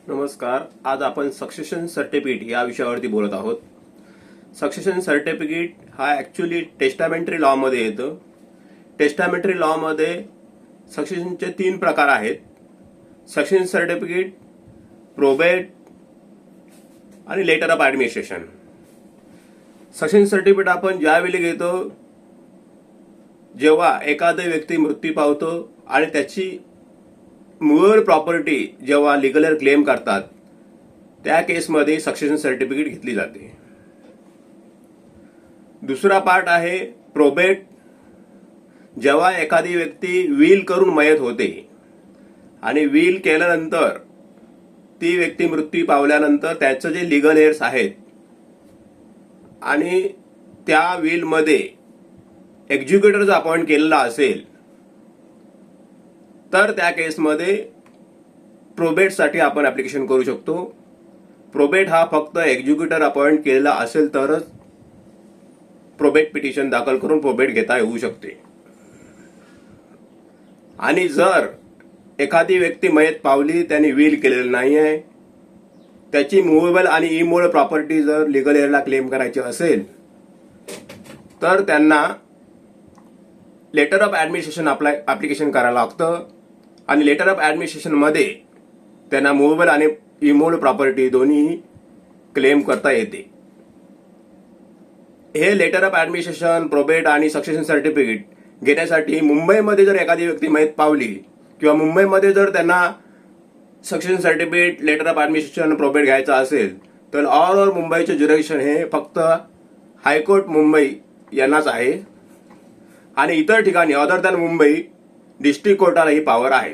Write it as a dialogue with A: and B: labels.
A: नमस्कार. आज आपण सक्सेशन सर्टिफिकेट या विषयावरती बोलत आहोत. सक्सेशन सर्टिफिकेट हा ऍक्च्युली टेस्टामेंटरी लॉ मध्ये येतं. टेस्टामेंटरी लॉ मध्ये सक्सेशनचे 3 प्रकार आहेत: सक्सेशन सर्टिफिकेट, प्रोबेट आणि letter of administration. Succession certificate आपण ज्यावेळी घेतो जेव्हा एखादा व्यक्ती मृत्यू पावतो आणि त्याची मूळ प्रॉपर्टी जेव्हा लीगल एअर क्लेम करतात त्या केसमध्ये सक्सेशन सर्टिफिकेट घेतली जाते. दुसरा पार्ट आहे प्रोबेट. जेव्हा एखादी व्यक्ती विल करून मयत होते आणि विल केल्यानंतर ती व्यक्ती मृत्यू पावल्यानंतर त्याचं जे लीगल एअर्स आहेत आणि त्या विलमध्ये एक्झिक्युटरचा अपॉइंट केलेला असेल तर त्या केसमध्ये प्रोबेटसाठी आपण ऍप्लिकेशन करू शकतो. प्रोबेट हा फक्त एक्झिक्युटर अपॉइंट केलेला असेल तरच प्रोबेट पिटिशन दाखल करून प्रोबेट घेता येऊ शकते. आणि जर एखादी व्यक्ती मयत पावली, त्यांनी विल केलेलं नाही आहे, त्याची मुव्हेबल आणि इमूव्हेबल प्रॉपर्टी जर लीगल एअरला क्लेम करायची असेल तर त्यांना लेटर ऑफ ऍडमिनिस्ट्रेशन ऍप्लिकेशन करायला लागतं. आणि लेटर ऑफ ऍडमिनिस्ट्रेशन मध्ये त्यांना मुव्हेबल आणि इमूव्हेबल प्रॉपर्टी दोन्ही क्लेम करता येते. हे लेटर ऑफ ऍडमिनिस्ट्रेशन, प्रोबेट आणि सक्सेशन सर्टिफिकेट घेण्यासाठी मुंबईमध्ये जर एखादी व्यक्ती मयत पावली किंवा मुंबईमध्ये जर त्यांना succession certificate, letter of administration, probate घ्यायचा असेल तर ऑल ओव्हर मुंबईचे ज्युरिडिक्शन हे फक्त हायकोर्ट मुंबई यांनाच आहे. आणि इतर ठिकाणी अदर दॅन मुंबई डिस्ट्रिक्ट कोर्टाला ही पॉवर आहे.